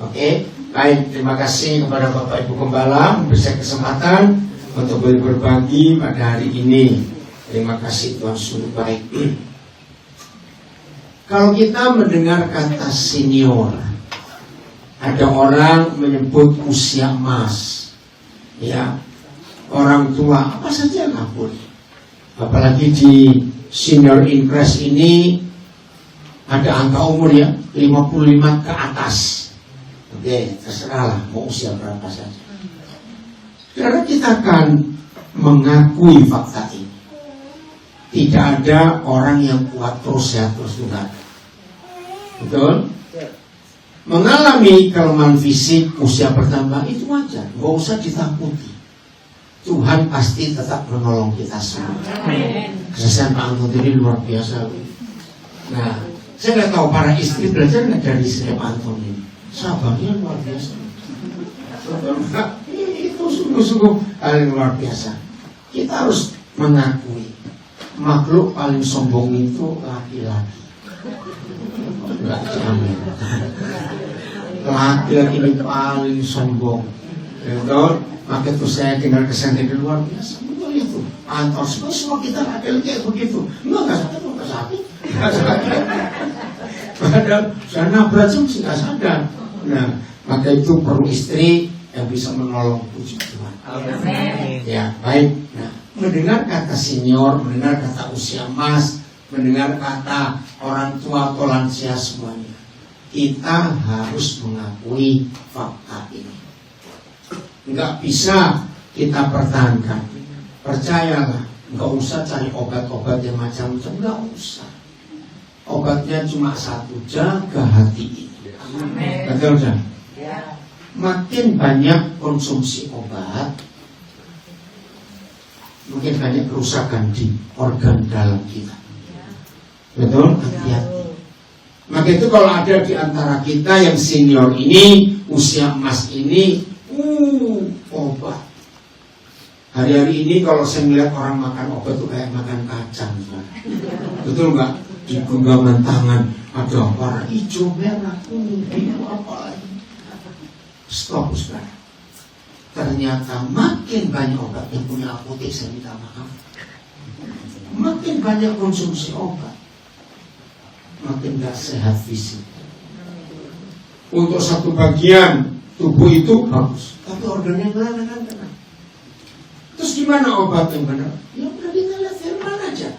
Oke, baik, terima kasih kepada Bapak Ibu Gembala memberi saya kesempatan untuk berbagi pada hari ini. Terima kasih, Tuhan sungguh baik. Kalau kita mendengar kata senior, ada orang menyebut usia emas, ya, orang tua, apa saja nggak boleh. Apalagi di senior in Christ ini ada angka umur ya, 55 ke atas. Oke, terserahlah mau usia berapa saja. Karena kita akan mengakui fakta ini. Tidak ada orang yang kuat terus sehat terus juga. Betul? Mengalami kelemahan fisik, usia bertambah itu wajar, nggak usah ditakuti. Tuhan pasti tetap menolong kita semua. Kesaksian Pak Anton ini luar biasa. Nah, saya nggak tahu para istri belajar nggak dari istri Pak Anton ini. Sabarnya luar biasa. Itu sungguh-sungguh hal yang luar biasa. Kita harus mengakui makhluk paling sombong itu laki-laki. Enggak jamin. Laki-laki ini paling sombong. Betul? Maka itu saya dengar kesan dari luar biasa. Betul itu. Anton semua kita laki-laki kayak begitu. Enggak sakit. Padahal saya nabrak sih nggak sadar. Nah, maka itu perlu istri yang bisa menolong, puji Tuhan. Amin. Ya, baik. Nah, mendengar kata senior, mendengar kata usia emas, mendengar kata orang tua atau lansia semuanya, kita harus mengakui fakta ini. Nggak bisa kita pertahankan. Percayalah, nggak usah cari obat-obat yang macam-macam, nggak usah. Obatnya cuma satu, jaga hati ini. Betul kan? Makin banyak konsumsi obat, makin banyak kerusakan di organ dalam kita. Betul? Hati-hati. Maka itu kalau ada di antara kita yang senior ini, usia emas ini, obat. Hari-hari ini kalau saya melihat orang makan obat itu kayak makan kacang. Betul nggak? Di genggaman tangan ada warna hijau, merah, kuning, biru, apa lagi. Stop, saudara. Ternyata makin banyak obat yang punya apotek, saya minta maaf. Makin banyak konsumsi obat, makin gak sehat fisik. Untuk satu bagian tubuh itu bagus, tapi organ yang lain kan kena. Terus gimana obat yang benar? Ya udah kita lihat firman aja.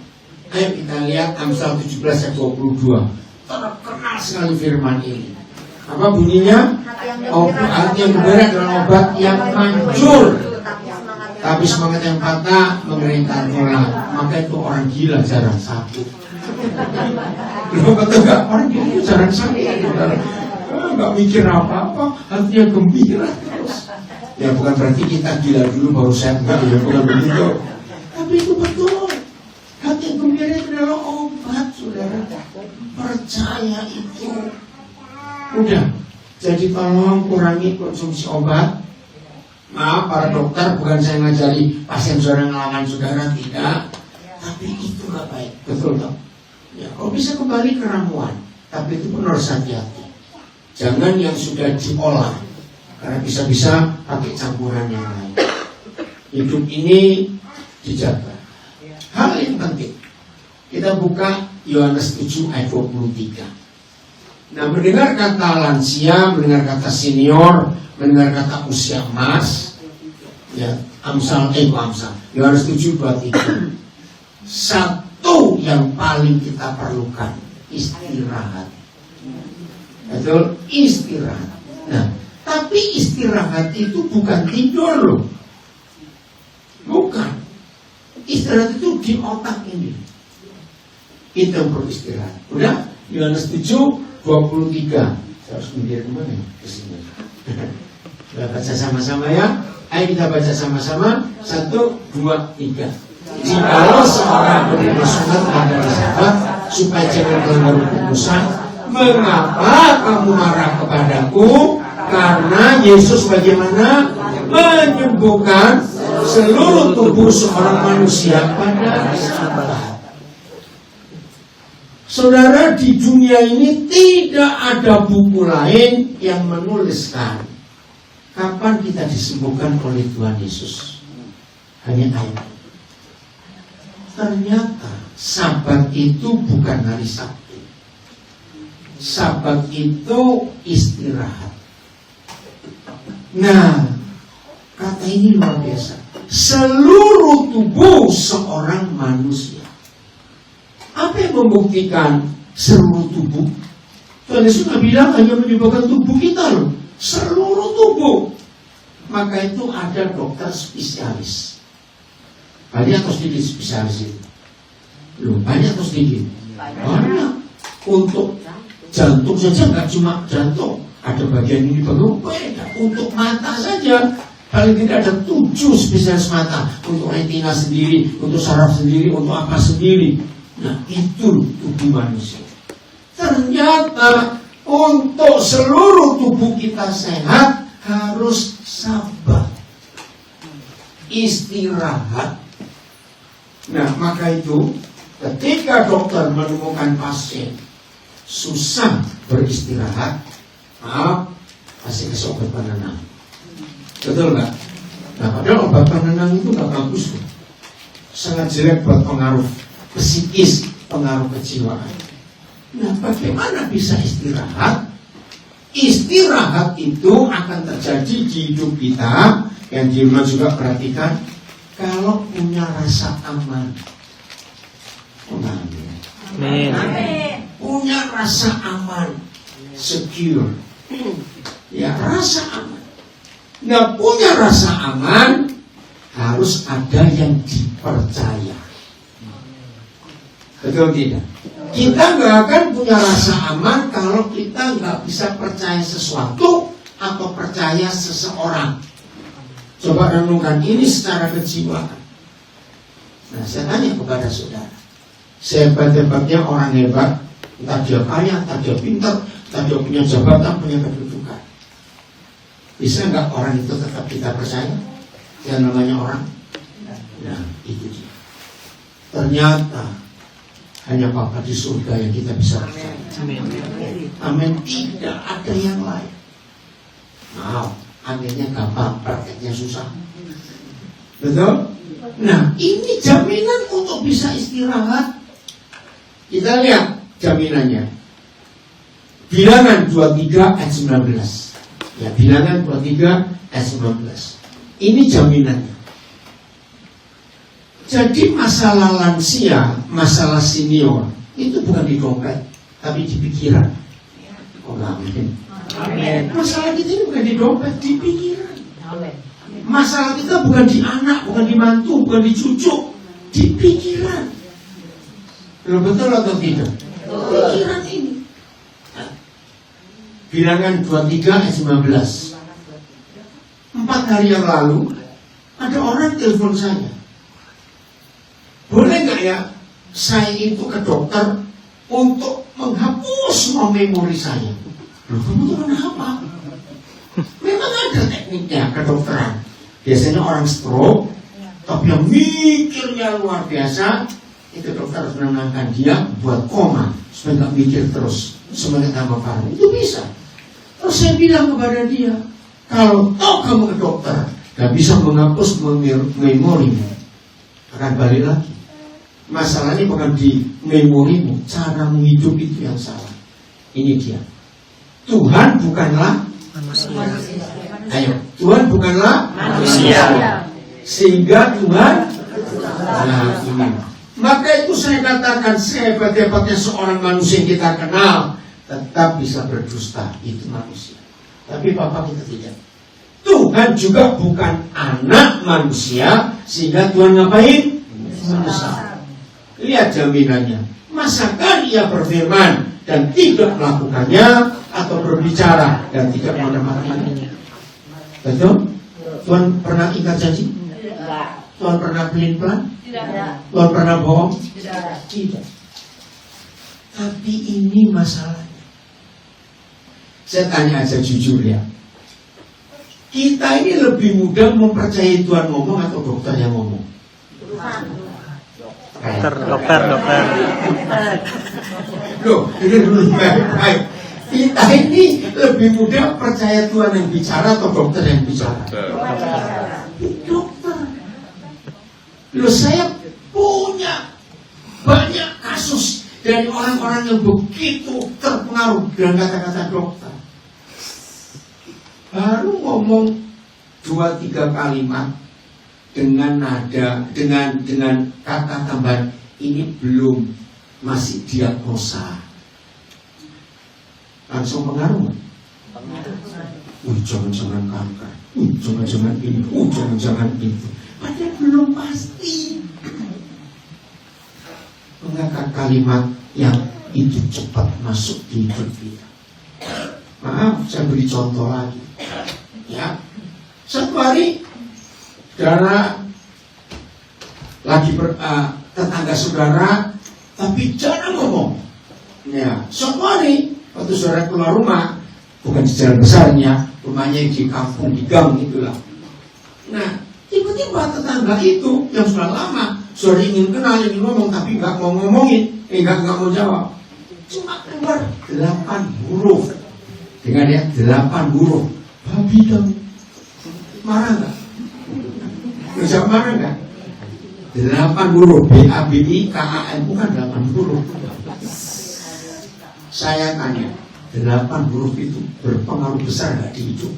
Ayo kita lihat Amsal 17 ayat 22. Terkenal sekali firman ini. Apa bunyinya? Hati yang gembira adalah obat yang manjur, tapi semangat yang patah memberikan tolak. Maka itu orang gila jarang sakit. Betul nggak? Orang gila itu jarang sakit. Nggak mikir apa-apa, hatinya gembira terus. Ya bukan berarti kita gila dulu baru sehat, enggak ya, bukan begitu. Tapi itu betul. Hati yang gembira itu adalah obat, saudara. Percaya itu. Udah. Jadi tolong kurangi konsumsi obat. Maaf para dokter, bukan saya ngajari pasien saudara ngelawan saudara, tidak. Tapi itu nggak baik, betul dong. Ya, kalau bisa kembali ke ramuan, tapi itu pun harus hati-hati. Jangan yang sudah diolah, karena bisa-bisa pakai campuran yang lain. Hidup ini dijaga. Hal yang penting, kita buka Yohanes 7 ayat 23. Nah, mendengar kata lansia, mendengar kata senior, mendengar kata usia emas, ya, Amsal, Yohanes 7:23. Satu yang paling kita perlukan, istirahat. Betul? Istirahat. Nah, tapi istirahat itu bukan tidur loh. Bukan. Istirahat itu di otak ini. Itu yang perlu istirahat. Udah? Yohanes 7:23. Saya harus mikir kemana ya? Kesini. Kita baca sama-sama ya. Ayo kita baca sama-sama. 1, 2, 3. Jikalau seorang menerima sunat adalah sahabat, supaya jangan melanggar kekudusan, mengapa kamu marah kepadaku? Karena Yesus bagaimana menyembuhkan seluruh tubuh seorang manusia pada sabat. Saudara, di dunia ini tidak ada buku lain yang menuliskan kapan kita disembuhkan oleh Tuhan Yesus. Hanya ayat. Ternyata Sabat itu bukan hari Sabtu. Sabat itu istirahat. Nah, kata ini luar biasa. Seluruh tubuh seorang manusia. Apa yang membuktikan seluruh tubuh? Tuhan Yesus nggak bilang hanya menyebabkan tubuh kita loh, seluruh tubuh. Maka itu ada dokter spesialis. Banyak atau sedikit spesialis itu? Loh, banyak atau sedikit? Banyak. Untuk jantung saja nggak cuma jantung, ada bagian ini bagian beda. Untuk mata saja paling tidak ada 7 spesialis mata. Untuk retina sendiri, untuk saraf sendiri, untuk apa sendiri. Nah, itu tubuh manusia. Ternyata untuk seluruh tubuh kita sehat harus sabar, istirahat. Nah, maka itu ketika dokter menemukan pasien susah beristirahat, maaf, kasih obat penenang. Betul nggak? Nah, padahal obat penenang itu nggak bagus loh. Sangat jelek buat pengaruh psikis, pengaruh kejiwaan. Nah, bagaimana bisa istirahat? Istirahat itu akan terjadi di hidup kita. Yang di rumah juga perhatikan, kalau punya rasa aman. Amin. Punya rasa aman, secure. Ya, rasa aman. Nah, punya rasa aman harus ada yang dipercaya. Betul tidak? Kita nggak akan punya rasa aman kalau kita nggak bisa percaya sesuatu atau percaya seseorang. Coba renungkan ini secara kejiwaan. Nah, saya tanya kepada saudara, sehebat-hebatnya orang hebat, entah dia kaya, entah dia pintar, entah dia punya jabatan, punya kedudukan, bisa nggak orang itu tetap kita percaya? Yang namanya orang. Nah, itu dia. Ternyata hanya Bapa di surga yang kita bisa percaya. Amin. Tidak ada yang lain. Maaf, aminnya gampang, prakteknya susah. Betul? Nah, ini jaminan untuk bisa istirahat. Kita lihat jaminannya. Bilangan 23 ayat 19. Ya, Bilangan 23 ayat 19. Ini jaminannya. Jadi masalah lansia, masalah senior itu bukan di dompet, tapi di pikiran. Oh, amin. Amin. Masalah kita ini bukan di dompet, di pikiran. Amin. Masalah kita bukan di anak, bukan di mantu, bukan di cucu, di pikiran. Belum betul atau tidak? Pikiran ini. Bilangan 23 ayat 19. 4 hari yang lalu ada orang telepon saya. Boleh nggak ya saya itu ke dokter untuk menghapus semua memori saya? Loh, kamu tuh kenapa? Memang ada tekniknya kedokteran. Biasanya orang stroke, tapi yang mikirnya luar biasa, itu dokter harus menenangkan dia buat koma supaya nggak mikir terus, semuanya tambah parah. Itu bisa. Terus saya bilang kepada dia, kalau toh kamu ke dokter nggak bisa menghapus memorimu, akan balik lagi. Masalahnya bukan di memorimu, cara hidup itu yang salah. Ini dia. Tuhan bukanlah manusia. Ayo, Tuhan bukanlah manusia. Sehingga Tuhan, nah ini. Maka itu saya katakan, sehebat-hebatnya seorang manusia yang kita kenal tetap bisa berdusta, itu manusia. Tapi Bapak kita tidak. Tuhan juga bukan anak manusia, sehingga Tuhan ngapain? Manusia. Lihat jaminannya. Masakan ia berfirman dan tidak melakukannya, atau berbicara dan tidak menepatinya? Betul? Tuhan pernah ingkar janji? Tuhan pernah pelin-pelan? Tuhan pernah bohong? Tidak. Tapi ini masalahnya. Saya tanya aja jujur ya. Kita ini lebih mudah mempercayai Tuhan ngomong atau dokter yang ngomong? Dokter. Loh, ini dulu baik. Kita ini lebih mudah percaya Tuhan yang bicara atau dokter yang bicara? Dokter. Loh, saya punya banyak kasus dari orang-orang yang begitu terpengaruh dengan kata-kata dokter. Baru ngomong 2-3 kalimat dengan nada, dengan kata tambahan, ini belum, masih diagnosa. Langsung pengaruh. Jangan-jangan kanker. Jangan-jangan ini. Jangan-jangan itu. Padahal belum pasti. Mengangkat kalimat yang itu cepat masuk di hidup kita. Maaf, saya beri contoh lagi. Ya, satu hari saudara lagi tetangga saudara, tapi jarang ngomong. Ya, suatu hari waktu saudara keluar rumah, bukan di jalan besarnya, rumahnya di kampung, di gang itulah. Nah, tiba-tiba tetangga itu yang sudah lama, saudara ingin kenal, ingin ngomong, tapi nggak mau ngomongin, nggak mau jawab. Cuma keluar 8 huruf. Dengan ya 8 huruf. Babi kamu. Marah nggak? Bisa marah nggak? 8 huruf. BABIKAM, bukan 8 huruf. Saya tanya, 8 huruf itu berpengaruh besar nggak di hidup?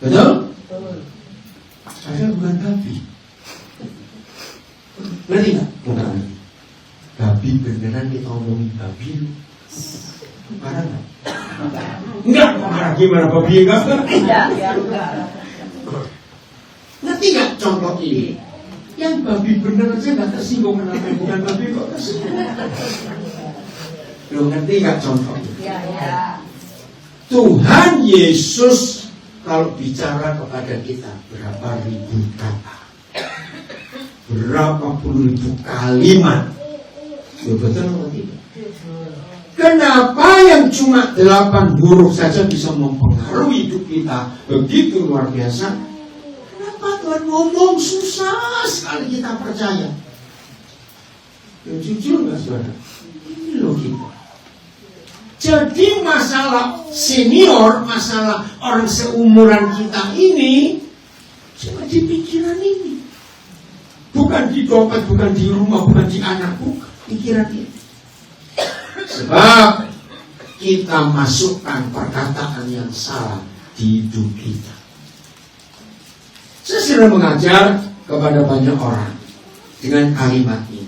Betul? Saya bukan babi. Ngerti nggak? Bukan babi. Babi beneran kita ngomongin babi. Marah nggak? Enggak, marah gimana babi enggak? Ngerti nggak contoh ini? Yang babi beneran saya nggak tersinggung, kenapa bukan babi kok tersinggung? Lo ngerti nggak contoh ini? Tuhan Yesus kalau bicara kepada kita berapa ribu kata, berapa puluh ribu kalimat, betul atau tidak? Kenapa yang cuma 8 huruf saja bisa mempengaruhi hidup kita begitu luar biasa? Kenapa Tuhan ngomong susah sekali kita percaya? Yang jujur nggak saudara? Ini logika. Jadi masalah senior, masalah orang seumuran kita ini cuma di pikiran ini. Bukan di dompet, bukan di rumah, bukan di anak, bukan pikiran ini. Sebab kita masukkan perkataan yang salah di hidup kita. Saya sudah mengajar kepada banyak orang dengan kalimat ini.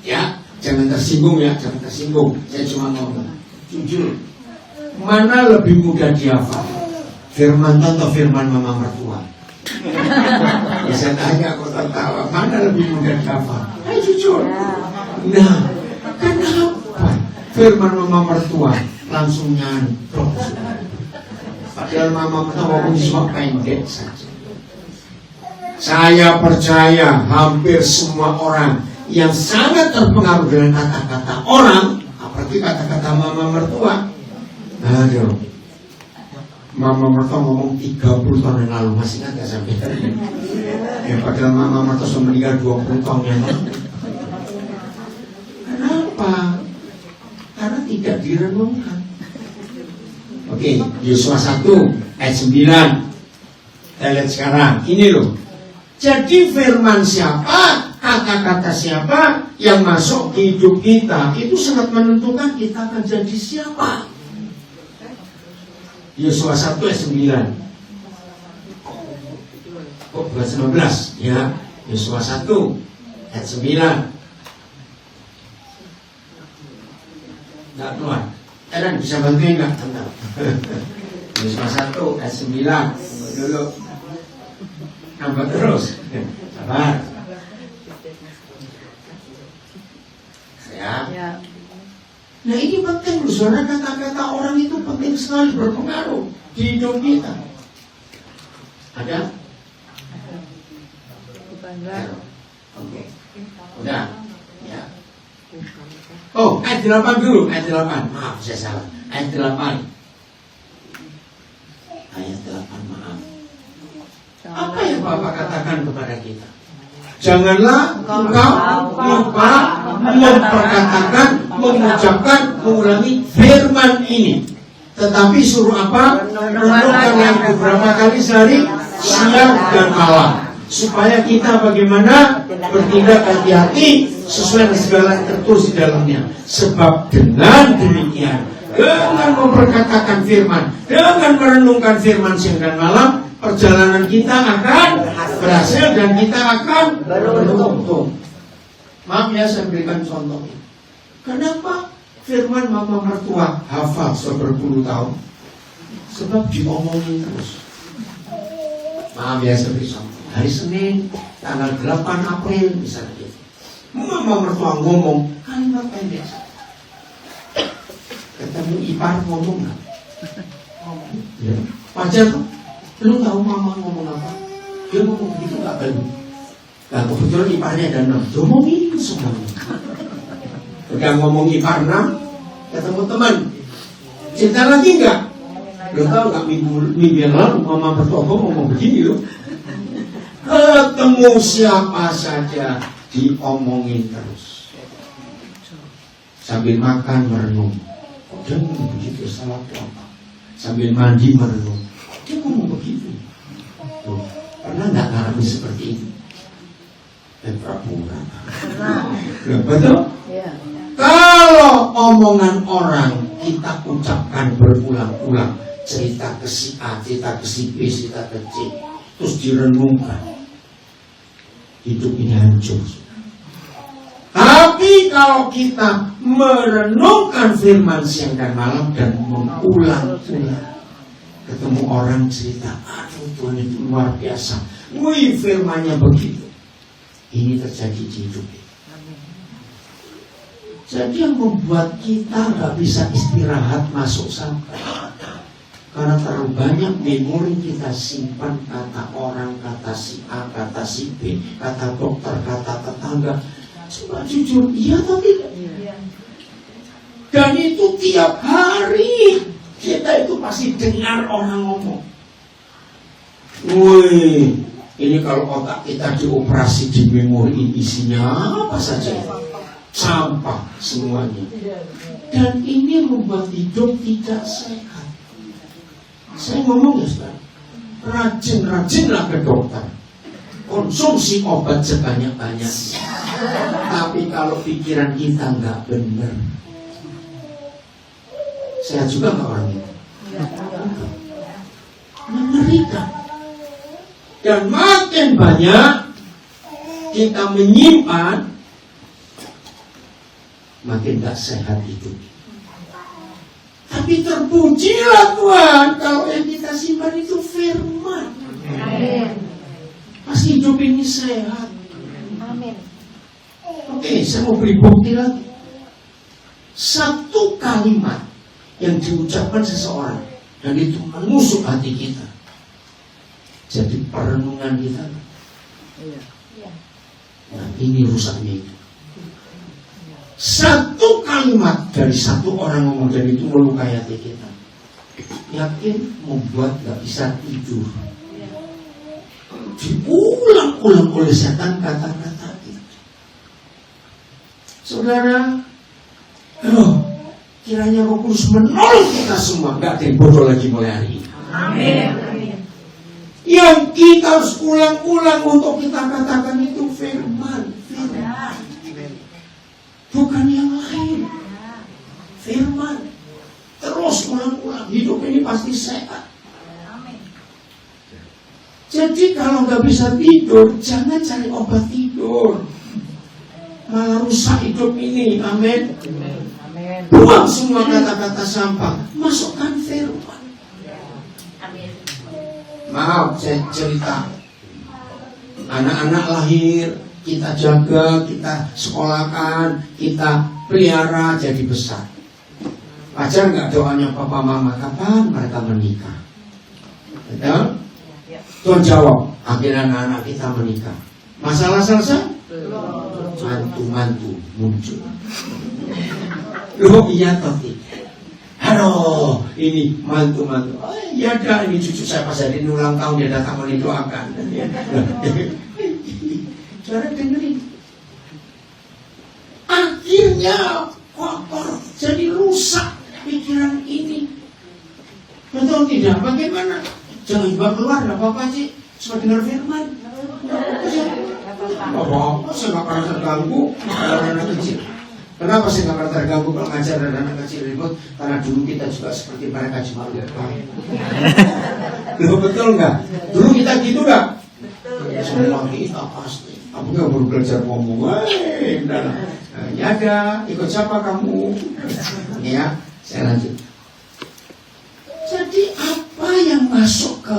Ya, jangan tersinggung ya, jangan tersinggung. Saya cuma ngomong. Jujur, mana lebih mudah dihafal? Firman atau firman mama mertua? Bisa tanya kok tertawa, mana lebih mudah dihafal? Ayo jujur. Nah, kenapa firman mama mertua langsung nyantok? Padahal mama mertua ngomong cuma pendek saja. Saya percaya hampir semua orang yang sangat terpengaruh dengan kata-kata orang, apalagi kata-kata mama mertua. Aduh, mama mertua ngomong 30 tahun yang lalu, masih ingat gak sampai tadi? Ya padahal mama mertua sudah meninggal 20 tahun yang lalu. Kenapa? Karena tidak direnungkan. Oke, Yosua 1 ayat 9. Kita lihat sekarang, ini loh. Jadi firman siapa, kata-kata siapa yang masuk ke hidup kita, itu sangat menentukan kita akan jadi siapa. Yosua 1 ayat 9. Oh, bukan 19 ya. Yosua 1 ayat 9. Nggak keluar. Kalian bisa bantuin nggak? Yosua 1 ayat 9. Tunggu dulu. Nambah terus. Sabar. Ya. Nah ini penting loh, saudara, kata-kata orang itu penting sekali, berpengaruh di hidup kita. Ada? Oke. Udah. Ya. Oh, ayat 8 dulu, ayat 8. Maaf, saya salah. Ayat 8. Ayat 8, maaf. Apa yang Bapak katakan kepada kita? Janganlah engkau lupa memperkatakan, mengucapkan, mengulangi firman ini. Tetapi suruh apa? Renungkanlah beberapa kali sehari, siang dan malam, supaya kita bagaimana bertindak hati-hati sesuai dengan segala yang tertulis di dalamnya. Sebab dengan demikian, dengan memperkatakan firman, dengan merenungkan firman siang dan malam, perjalanan kita akan berhasil dan kita akan beruntung. Maaf ya, saya berikan contoh. Kenapa firman mama mertua hafal seberpuluh tahun? Sebab diomongin terus. Maaf ya, saya beri contoh. Hari Senin, tanggal 8 April misalnya gitu. Mama mertua ngomong kalimat pendek. Ketemu ipar ngomong nggak? Ya. Wajar tuh. Lu tahu mama ngomong apa? Dia ngomong begitu nggak perlu. Nah kebetulan iparnya ada 6. Dia ngomongin semuanya. Udah ngomong ipar 6, ketemu teman. Cinta lagi nggak? Lu tahu nggak minggu yang lalu mama mertua ngomong begini loh. Ketemu siapa saja diomongin terus. Sambil makan merenung. Kok dia ngomong begitu? Salah apa? Sambil mandi merenung. Dia ngomong begitu. Tuh, pernah nggak ngalami seperti itu? Pura-pura. Betul? Ya. Kalau omongan orang kita ucapkan berulang-ulang, cerita ke si A, cerita ke si B, cerita ke C, terus direnungkan, hidup ini hancur. Tapi kalau kita merenungkan firman siang dan malam dan mengulang-ulang, ketemu orang cerita, aduh Tuhan itu luar biasa, wih firmannya begitu. Ini terjadi di hidup. Jadi yang membuat kita nggak bisa istirahat masuk sampai karena terlalu banyak memori kita simpan, kata orang, kata si A, kata si B, kata dokter, kata tetangga. Coba jujur, iya tapi dan itu tiap hari kita itu pasti dengar orang ngomong. Wih, ini kalau otak kita dioperasi di memori isinya apa saja? Sampah semuanya. Dan ini membuat hidup tidak sehat. Saya ngomong ya sekarang, rajin-rajinlah ke dokter, konsumsi obat sebanyak-banyaknya. Tapi kalau pikiran kita nggak benar, sehat juga nggak orang itu? Mengerikan. Dan makin banyak kita menyimpan, makin gak sehat hidup. Tapi terpujilah Tuhan kalau yang kita simpan itu firman. Amin. Pasti hidup ini sehat. Amin. Oke, saya mau beri bukti lagi. Satu kalimat yang diucapkan seseorang dan itu menusuk hati kita, jadi perenungan kita. Nah ini rusaknya itu. Satu kalimat dari satu orang ngomong dan itu melukai hati kita, yakin membuat gak bisa tidur. Diulang-ulang oleh setan kata-kata itu. Saudara, kiranya Roh Kudus menolong kita semua, gak ada yang bodoh lagi mulai hari ini. Amin. Yang kita harus ulang-ulang untuk kita katakan itu firman. Bukan yang lain. Firman. Terus ulang-ulang. Hidup ini pasti sehat. Jadi kalau nggak bisa tidur, jangan cari obat tidur. Malah rusak hidup ini. Amin. Buang semua kata-kata sampah. Masukkan firman. Maaf, saya cerita. Anak-anak lahir, kita jaga, kita sekolahkan, kita pelihara jadi besar. Wajar nggak doanya papa mama kapan mereka menikah? Betul? Tuhan jawab, akhirnya anak-anak kita menikah. Masalah selesai? Mantu-mantu muncul. Loh iya tapi. Halo, ini mantu-mantu. Oh iya dah, ini cucu saya pas hari ini ulang tahun dia datang mendoakan. Saudara dengerin. Akhirnya kotor, jadi rusak pikiran ini. Betul tidak? Bagaimana? Jangan juga keluar, tidak apa-apa sih. Cuma dengar firman. Apa-apa, saya nggak pernah terganggu anak kecil. Kenapa saya nggak pernah terganggu kalau ngajar anak kecil ribut? Karena dulu kita juga seperti mereka, cuma lupa. Loh, betul nggak? Dulu kita gitu nggak? Semua kita pasti. Aku nggak baru belajar ngomong. Ya ada, ikut siapa kamu? Ya, saya lanjut. Jadi apa yang masuk ke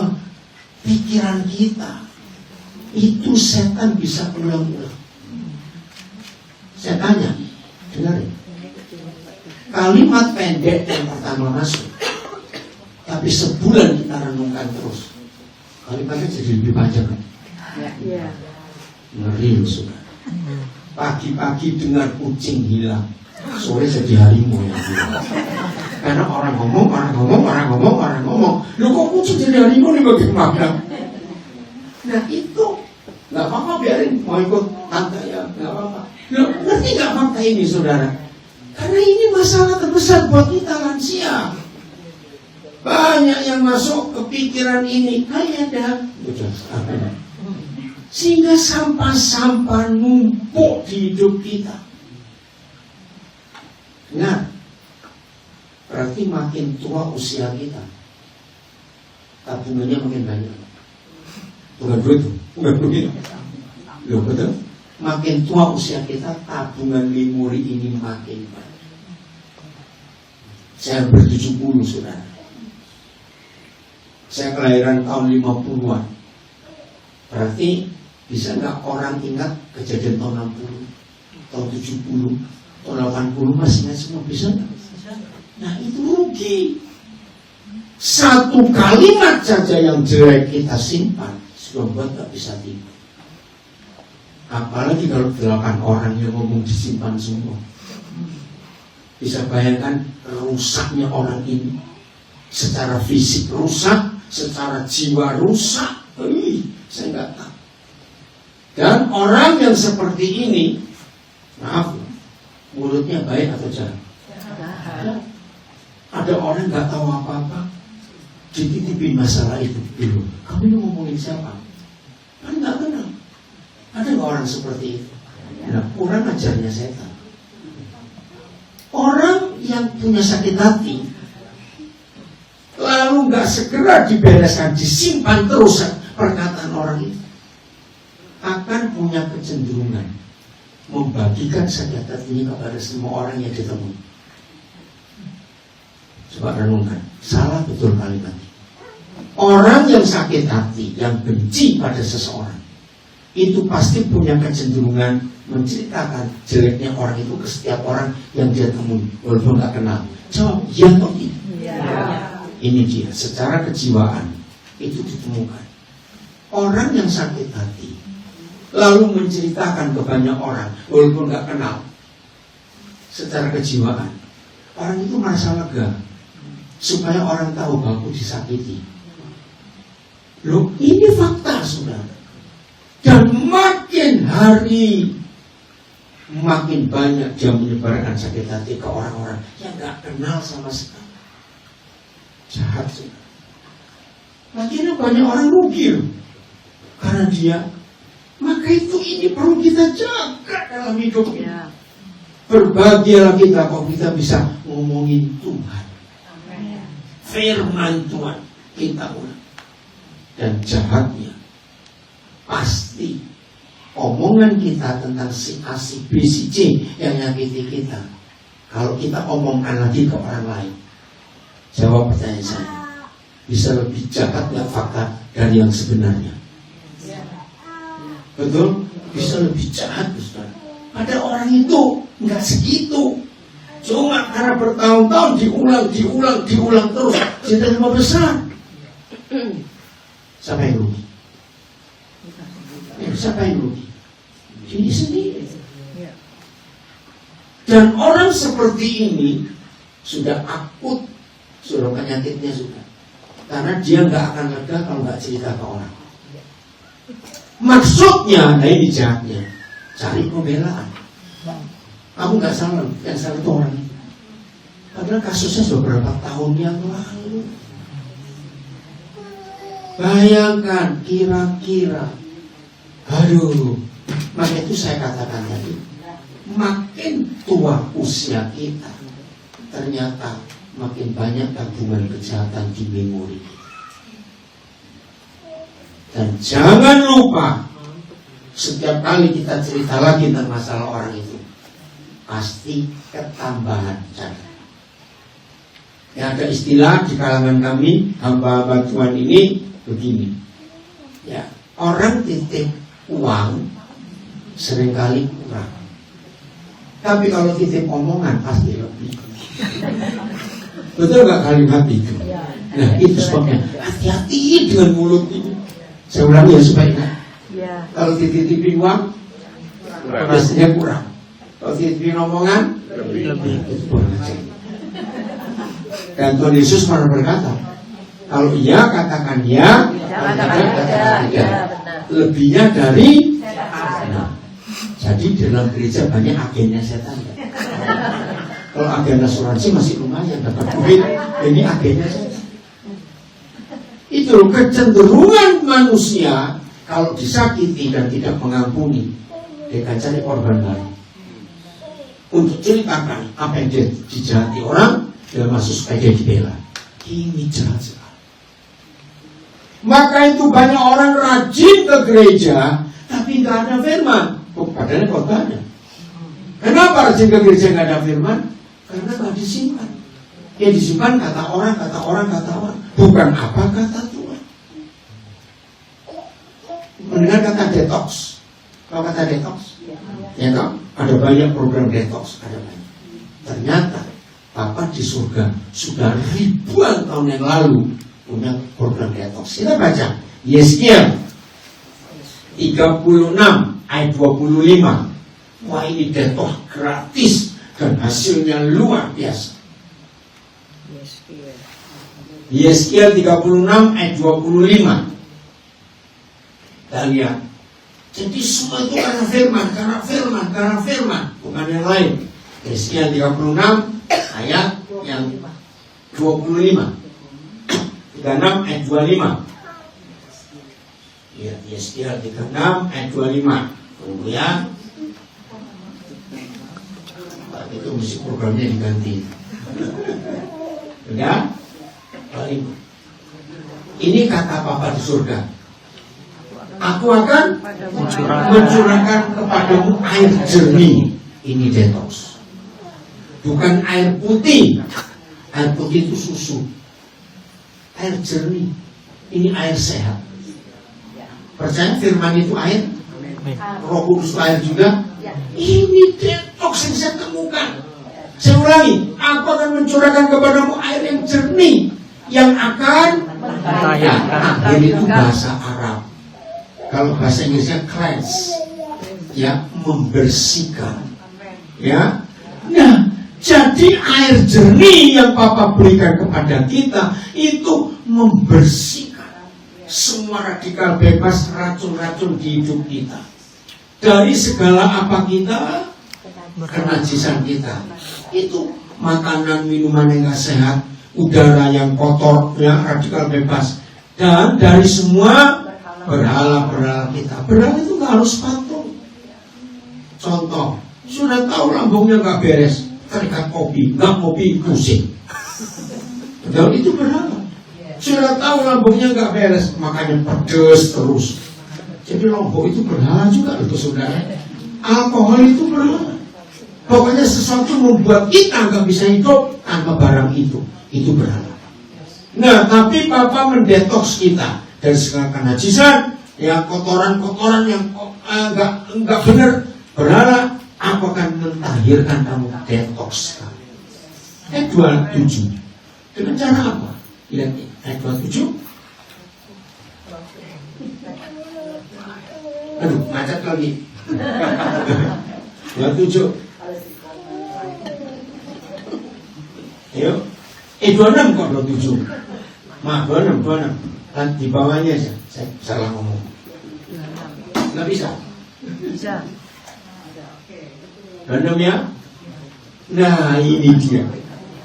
pikiran kita itu setan bisa ulang-ulang. Saya tanya, dengarin. Kalimat pendek yang pertama masuk, tapi sebulan kita renungkan terus, kalimatnya jadi lebih panjang. Ngeri loh, saudara. Pagi-pagi dengar kucing hilang, sore jadi harimau yang hilang. Karena orang ngomong. Loh kok kucing jadi harimau nih bagaimana? Nah itu nggak apa-apa, biarin mau ikut tante ya, nggak apa-apa. Loh, ngerti nggak fakta ini, saudara? Karena ini masalah terbesar buat kita lansia. Banyak yang masuk ke pikiran ini kayak ada. Sehingga sampah-sampah numpuk di hidup kita. Nah, berarti makin tua usia kita, tabungannya makin banyak. Bukan begitu? Bukan begitu? Loh, betul? Makin tua usia kita, tabungan memori ini makin banyak. Saya ber-70, saudara. Saya kelahiran tahun 50-an. Berarti bisa nggak orang ingat kejadian tahun 60, tahun 70, tahun 80 masih ingat semua? Bisa nggak? Nah itu rugi. Satu kalimat saja yang jelek kita simpan sudah buat nggak bisa tidur. Apalagi kalau 8 orang yang ngomong disimpan semua. Bisa bayangkan rusaknya orang ini. Secara fisik rusak, secara jiwa rusak. Saya nggak tahu. Dan orang yang seperti ini, maaf, mulutnya baik atau jahat? Ada orang nggak tahu apa-apa, dititipin masalah itu dulu. Kamu ini ngomongin siapa? Kan nggak kenal. Ada nggak orang seperti itu? Nah, kurang ajarnya setan. Orang yang punya sakit hati, lalu nggak segera dibereskan, disimpan terus perkataan orang itu, akan punya kecenderungan membagikan sakit hatinya kepada semua orang yang ditemui. Coba renungkan, salah betul kalimat. Orang yang sakit hati, yang benci pada seseorang, itu pasti punya kecenderungan menceritakan jeleknya orang itu ke setiap orang yang dia temui, walaupun nggak kenal. Jawab, ya atau tidak? Ya. Ini dia, secara kejiwaan itu ditemukan. Orang yang sakit hati lalu menceritakan ke banyak orang walaupun nggak kenal, secara kejiwaan orang itu merasa lega supaya orang tahu bahwa aku disakiti. Loh, ini fakta, saudara. Dan makin hari makin banyak dia menyebarkan sakit hati ke orang-orang yang nggak kenal sama sekali. Jahat, saudara. Akhirnya banyak orang rugi karena dia. Maka itu ini perlu kita jaga dalam hidup ini. Berbahagialah kita kalau kita bisa ngomongin Tuhan. Firman Tuhan kita ulang. Dan jahatnya pasti omongan kita tentang si A, si B, si C yang nyakiti kita, kalau kita omongkan lagi ke orang lain, jawab pertanyaan saya, bisa lebih jahat gak fakta dari yang sebenarnya? Betul? Bisa lebih jahat, Ustaz. Pada orang itu nggak segitu. Cuma karena bertahun-tahun diulang terus, jadi tambah besar. Siapa yang rugi? Siapa yang rugi? Diri sendiri. Dan orang seperti ini sudah akut, sudah penyakitnya sudah. Karena dia nggak akan lega kalau nggak cerita ke orang. Maksudnya, nah ini jahatnya, cari pembelaan. Kamu nggak salah, yang salah itu orang itu. Padahal kasusnya sudah berapa tahun yang lalu. Bayangkan, kira-kira, aduh, maka itu saya katakan tadi, makin tua usia kita, ternyata makin banyak tabungan kejahatan di memori. Dan jangan lupa, setiap kali kita cerita lagi tentang masalah orang itu, pasti ketambahan cara. Ya, ada istilah di kalangan kami, hamba-hamba Tuhan ini begini. Ya, orang titip uang seringkali kurang. Tapi kalau titip omongan pasti lebih. Betul nggak kalimat itu? Nah, itu sebabnya hati-hati dengan mulut ini. Saya ulangi ya supaya ingat. Kalau titipin uang biasanya kurang. Kalau titipin omongan lebih. Itu kurang aja. Dan Tuhan Yesus pernah berkata, kalau iya katakan ya, katakan tidak. Lebihnya dari setan. Jadi dalam gereja banyak agennya setan. Kalau agen asuransi masih lumayan dapat duit, ini agennya setan. Itu kecenderungan manusia kalau disakiti dan tidak mengampuni, dia akan cari korban baru untuk ceritakan apa yang dia dijahati orang. Dia masuk supaya dia dibela. Ini jahat sekali. Maka itu banyak orang rajin ke gereja, tapi nggak ada firman. Padahal khotbahnya. Kenapa rajin ke gereja nggak ada firman? Karena nggak disimpan. Ya disimpan kata orang. Bukan apa kata Tuhan. Mendengar kata detox. Kalau kata detox, ya toh, ada banyak program detox, ada banyak. Ternyata Papa di surga sudah ribuan tahun yang lalu punya program detox. Kita baca Yeskiel 36 ayat 25. Wah, ini detox gratis dan hasilnya luar biasa. Yeskiel 36 ayat 25. Kita lihat. Jadi semua itu karena firman, bukan yang lain. Yeskiel 36 ayat yang 25. 36 ayat 25. Ya, Yeskiel 36 ayat 25. Kemudian itu musik programnya diganti. Sudah? Ini kata Papa di surga. Aku akan mencurahkan kepadamu air jernih. Ini detox. Bukan air putih. Air putih itu susu. Air jernih. Ini air sehat. Percaya firman itu air? Roh Kudus itu air juga? Ini detox yang saya temukan. Saya ulangi, aku akan mencurahkan kepadamu air yang jernih, yang akan mentahirkan. Itu bahasa Arab. Kalau bahasa Inggrisnya cleanse, ya, membersihkan. Ya, nah, jadi air jernih yang Papa berikan kepada kita itu membersihkan semua radikal bebas, racun-racun di hidup kita. Dari segala apa kita, kenajisan kita. Itu makanan, minuman yang gak sehat, udara yang kotor, ya, radikal bebas. Dan dari semua berhala-berhala kita. Berhala itu gak harus patung. Contoh, sudah tahu lambungnya gak beres, terikat kopi, gak kopi pusing. Dan itu berhala. Sudah tahu lambungnya gak beres, makanya pedes terus. Jadi lombok itu berhala juga itu saudara. Alkohol itu berhala. Pokoknya sesuatu membuat kita gak bisa hidup tanpa barang itu berhala. Nah, tapi Papa mendetoks kita dari segala kenajisan, yang kotoran-kotoran yang enggak benar berhala. Aku akan mentahirkan kamu, detoks kamu. Ayat 27. Dengan cara apa? Lihat ayat 27. Aduh, macet lagi. 27. Ayo. 26 kok 27. Maaf, 26. Kan di bawahnya aja. Saya salah ngomong. Nggak bisa. Bisa. Random ya? Nah ini dia.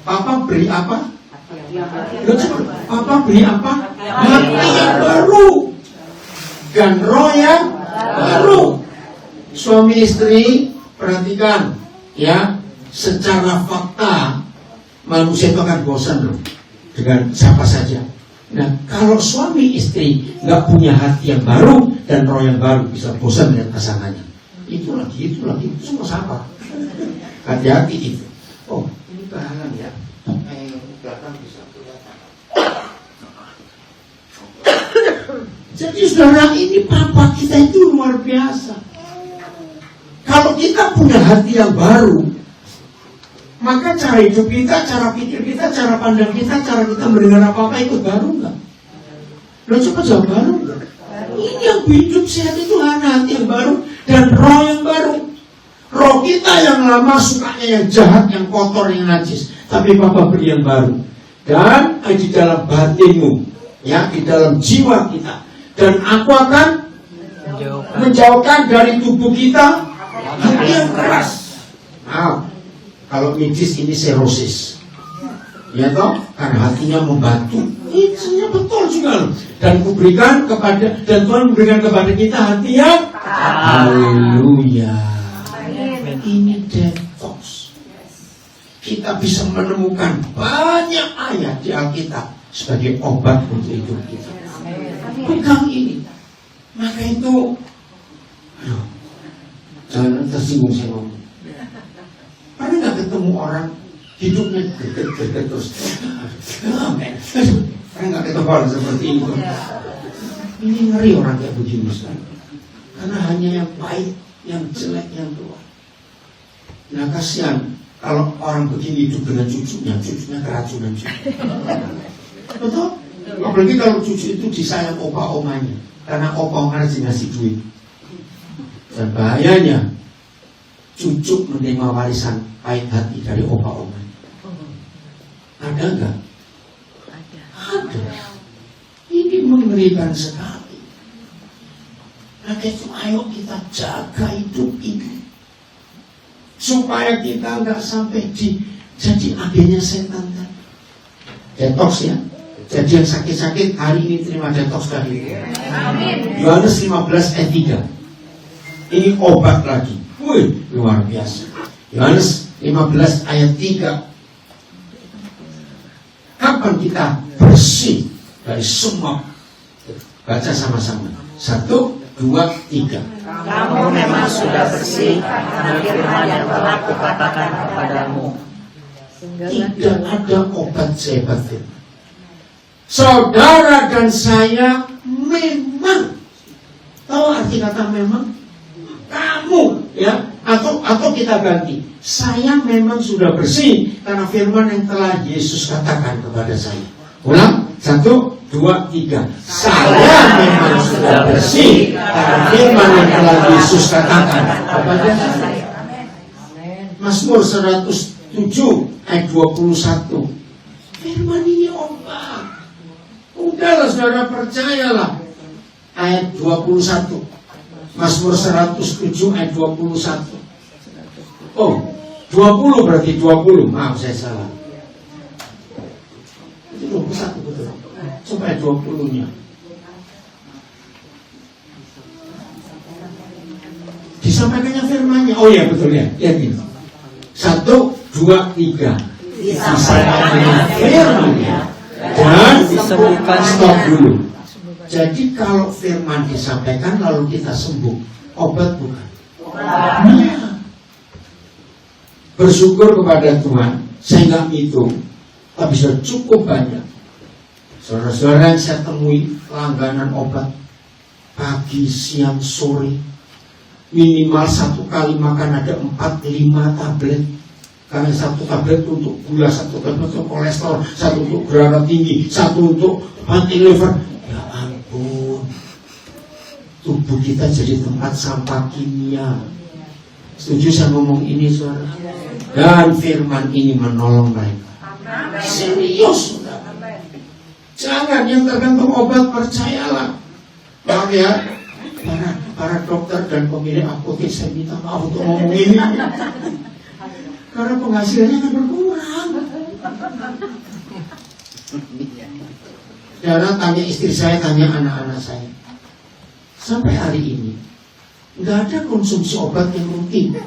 Papa beri apa? Papa beri apa? Hati yang baru dan roh yang baru. Suami istri perhatikan ya, secara fakta manusia itu akan bosan loh dengan siapa saja. Nah kalau suami istri nggak punya hati yang baru dan roh yang baru, bisa bosan dengan pasangannya. Itu lagi, semua sama. Hati-hati itu. Oh ini bahan ya. Belakang bisa kelihatan. Jadi saudara, ini papa kita itu luar biasa. Kalau kita punya hati yang baru, maka cara hidup kita, cara pikir kita, cara pandang kita, cara kita mendengar apa-apa itu baru nggak? Lo coba jawab baru nggak? Ini yang hidup sehat itu hati yang baru dan roh yang baru. Roh kita yang lama sukanya yang jahat, yang kotor, yang najis. Tapi Papa beri yang baru. Dan di dalam batinmu, ya, di dalam jiwa kita. Dan aku akan menjauhkan dari tubuh kita hati yang keras. Nah, kalau medis ini serosis. Ya toh, karena hatinya membatu. Itu betul juga loh. Dan kuberikan kepada, dan Tuhan memberikan kepada kita hati yang haleluya. Ini detox. Kita bisa menemukan banyak ayat di Alkitab sebagai obat untuk hidup kita. Pegang ini. Maka itu, aduh, jangan tersinggung saya ngomong. Pernah nggak ketemu orang hidupnya greget terus? Amen. Pernah nggak ketemu orang seperti itu? Ini ngeri orang kayak begini, karena hanya yang baik, yang jelek yang keluar. Nah kasihan kalau orang begini hidup dengan cucunya keracunan juga. Betul? Apalagi kalau cucu itu disayang opa-omanya, karena opa-omanya ngasih duit. Dan bahayanya cucu menerima warisan pahit hati dari opa-omanya. Ada enggak? Ada. Ini mengerikan sekali. Maka itu ayo kita jaga hidup ini, supaya kita nggak sampai jadi agennya setan. Detox ya. Jadi yang sakit-sakit hari ini terima detox dari Yohanes 15 ayat 3. Ini obat lagi. Wih, luar biasa. Yohanes 15 ayat 3. Kapan kita bersih dari semua? Baca sama-sama. 1, 2, 3. Kamu memang sudah bersih karena firman yang telah kukatakan kepadamu. Tidak ada obat sehebat firman. Saudara dan saya memang, tahu arti kata memang? Kamu ya, atau kita ganti. Saya memang sudah bersih karena firman yang telah Yesus katakan kepada saya. Ulang, 1, 2, 3. Saya memang sudah bersih karena firman yang telah Yesus katakan kepada saya. Mazmur 107 ayat 21. Firman ini obat. Udahlah saudara, percayalah. Ayat 21. Mazmur 107 ayat 21. Oh, 20 berarti 20. Maaf saya salah. Itu 21 betul. Coba ayat 20-nya. Disampaikannya firmannya. Oh ya betul ya. Lihat ini. 1, 2, 3. Disampaikannya firmannya. Dan disembuhkan. Stop dulu. Jadi kalau firman disampaikan lalu kita sembuh, obat bukan? Nah, bersyukur kepada Tuhan, saya nggak ngitung, tapi sudah cukup banyak saudara-saudara yang saya temui langganan obat pagi, siang, sore, minimal 1 kali makan ada 4-5 tablet. Karena 1 tablet untuk gula, 1 tablet untuk kolesterol, 1 untuk darah tinggi, 1 untuk anti liver. Ya ampun, tubuh kita jadi tempat sampah kimia. Setuju saya ngomong ini saudara? Dan firman ini menolong mereka. Serius saudara. Jangan yang tergantung obat, percayalah. Maaf ya, para dokter dan pemilik apotek, saya minta maaf untuk ngomong ini. Karena penghasilannya akan berkurang. Karena tanya istri saya, tanya anak-anak saya. Sampai hari ini, nggak ada konsumsi obat yang rutin.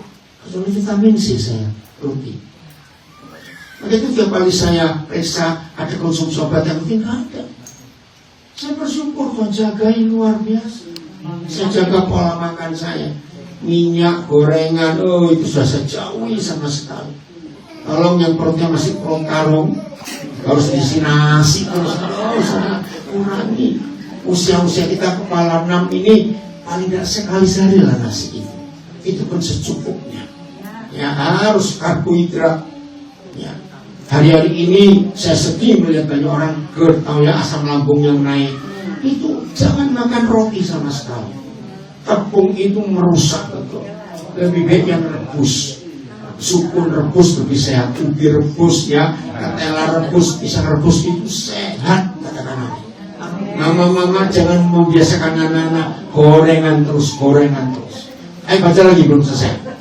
Kecuali vitamin C saya rutin. Maka itu tiap kali saya periksa ada konsumsi obat yang rutin, nggak ada. Saya bersyukur Tuhan jagain luar biasa. Saya jaga pola makan saya. Minyak, gorengan, itu sudah saya jauhi sama sekali. Kalau yang perutnya masih perut karung, harus diisi nasi terus saya kurangi. Usia-usia kita kepala 6 ini paling tidak sekali sehari lah nasi itu. Itu pun secukupnya. Ya harus karbohidrat. Ya. Hari-hari ini saya sedih melihat banyak orang GERD, tahu ya, asam lambung yang naik. Itu jangan makan roti sama sekali. Tepung itu merusak betul. Lebih baik yang rebus. Sukun rebus lebih sehat. Ubi rebus ya, ketela rebus, pisang rebus itu sehat kata-kata. Mama-mama jangan membiasakan anak-anak gorengan terus. Ayo baca lagi, belum selesai.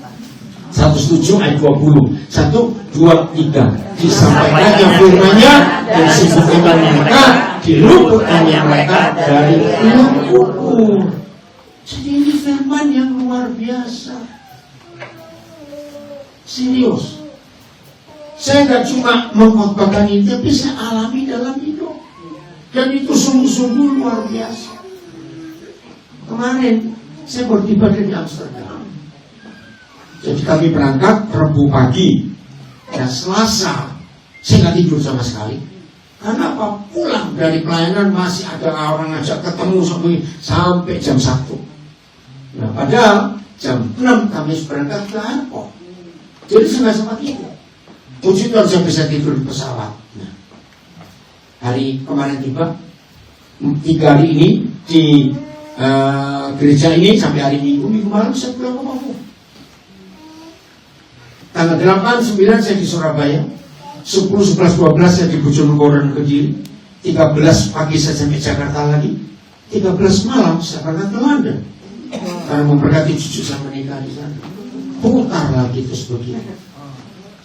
107 ayat 20. 1, 2, 3. Disampaikannya firman-Nya dan disebutkan mereka, diluputkannya mereka dari yang kubur. Jadi ini firman yang luar biasa. Serius. Saya nggak cuma mengkhotbahkan ini, tapi saya alami dalam hidup. Dan itu sungguh-sungguh luar biasa. Kemarin saya beribadah di Amsterdam. Jadi kami berangkat Rabu pagi. Dan Selasa saya nggak tidur sama sekali. Karena apa? Pulang dari pelayanan masih ada orang ngajak ketemu sampai jam 1. Nah padahal jam 6 kami berangkat ke airport. Jadi saya nggak sempat tidur. Puji Tuhan saya bisa tidur di pesawat. Nah, hari kemarin tiba, 3 hari ini di gereja ini sampai hari Minggu malam saya pulang ke Papua. Tanggal 8, 9 saya di Surabaya, 10, 11, 12 saya di Bojonegoro dan Kediri, 13 pagi saya sampai Jakarta lagi, 13 malam saya berangkat ke London karena memberkati cucu saya menikah di sana. Putar lagi terus begini.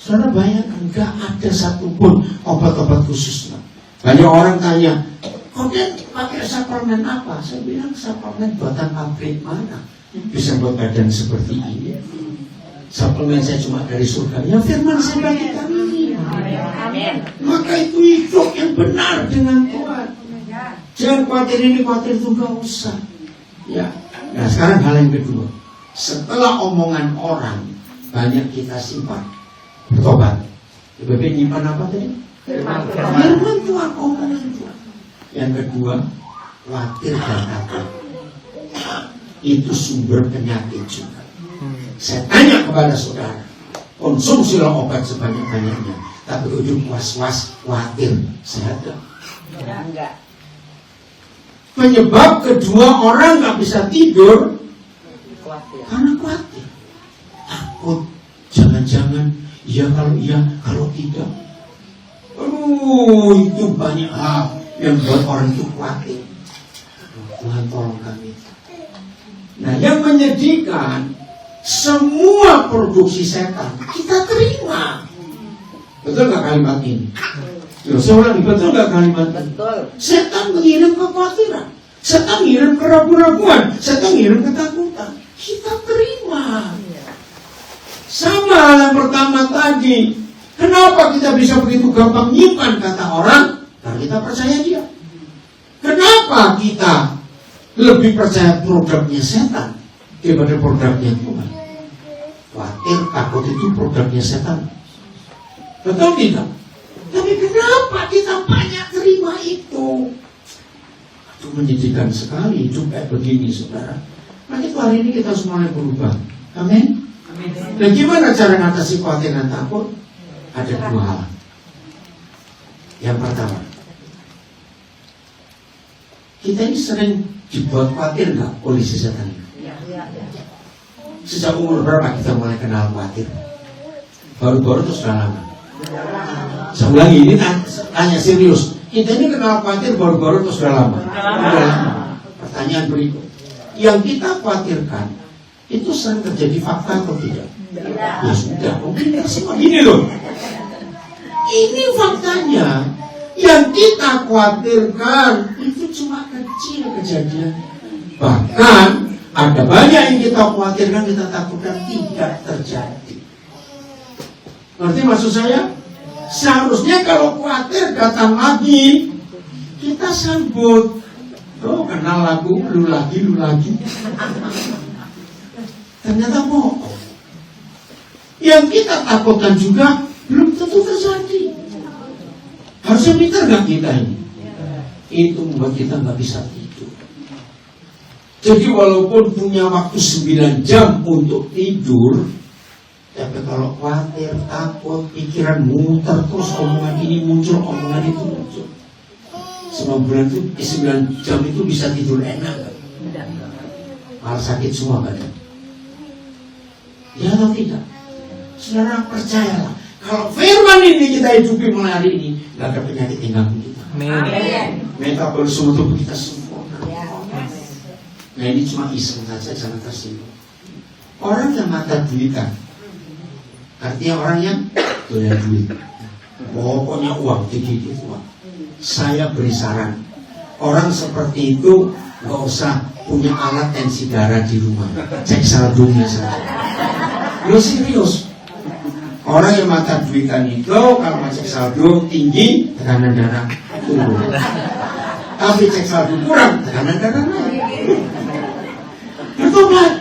Saudara bayangkan, gak ada satupun obat-obat khususnya. Banyak orang tanya, kalian pakai suplemen apa? Saya bilang suplemen buatan pabrik mana bisa buat badan seperti ini. Suplemen saya cuma dari surga. Yang firman saya bagikan ini. Amin. Maka itu hidup yang benar dengan Tuhan. Jangan khawatir ini, khawatir itu gak usah. Ya. Nah sekarang hal yang kedua. Setelah omongan orang banyak kita simpan, bertobat. BB nyimpan apa tadi? Firman Tuhan, omongan Tuhan. Yang kedua, khawatir dan takut. Itu sumber penyakit juga. Saya tanya kepada saudara, konsumsilah obat sebanyak-banyaknya, tapi ujung was-was, khawatir, sehat gak? Enggak. Penyebab kedua orang gak bisa tidur karena khawatir, takut, jangan-jangan, iya kalau tidak. Itu banyak hal yang buat orang itu khawatir. Tuhan tolong kami. Nah yang menyedihkan, semua produksi setan kita terima. Betul gak kalimat ini? Saya ulangi, betul gak kalimat ini? Betul. Setan mengirim kekhawatiran, setan mengirim keraguan-raguan, setan mengirim ketakutan. Kita terima. Sama yang pertama tadi. Kenapa kita bisa begitu gampang nyimpan kata orang? Karena kita percaya dia. Kenapa kita lebih percaya produknya setan daripada produknya Tuhan? Khawatir, takut itu produknya setan. Betul tidak? Tapi kenapa kita banyak terima itu? Itu menyedihkan sekali hidup kayak begini, saudara. Maka itu hari ini kita semuanya berubah. Amin. Dan gimana cara mengatasi khawatir dan takut? Ada 2 hal. Yang pertama, kita ini sering dibuat khawatir nggak oleh si setan? Sejak umur berapa kita mulai kenal khawatir? Baru-baru terus sudah lama. Saya ulangi, ini tanya serius. Kita ini kenal khawatir baru-baru terus sudah lama. Pertanyaan berikut, yang kita khawatirkan itu sering terjadi fakta atau tidak? Ya sudah, mungkin semua gini loh. Ini faktanya. Yang kita khawatirkan itu cuma kecil kejadian. Bahkan ada banyak yang kita khawatirkan, kita takutkan tidak terjadi. Ngerti maksud saya? Seharusnya kalau khawatir datang lagi, kita sambut. Oh, kenal lagu, lu lagi. Ternyata bohong. Yang kita takutkan juga belum tentu terjadi. Harusnya pintar gak kita ini? Itu membuat kita gak bisa tidur. Jadi walaupun punya waktu 9 jam untuk tidur, tapi kalau khawatir, takut, pikiran muter terus, omongan ini muncul, omongan itu muncul. 9 jam itu bisa tidur enak gak? Malah sakit semua badan. Ya atau tidak? Saudara percayalah, kalau firman ini kita hidupi mulai hari ini, gak ada penyakit yang ganggu kita. Metabolisme tubuh kita sempurna. Nah ini cuma iseng saja, jangan tersinggung. Orang yang mata duitan, artinya orang yang doyan duit, pokoknya uang, dikit uang. Saya beri saran, orang seperti itu gak usah punya alat tensi darah di rumah, cek saldonya saja. Lu serius? Orang yang mata duitan itu kalau cek saldo tinggi, tekanan darah turun. Tapi cek saldo kurang, tekanan darah naik. Betul kan?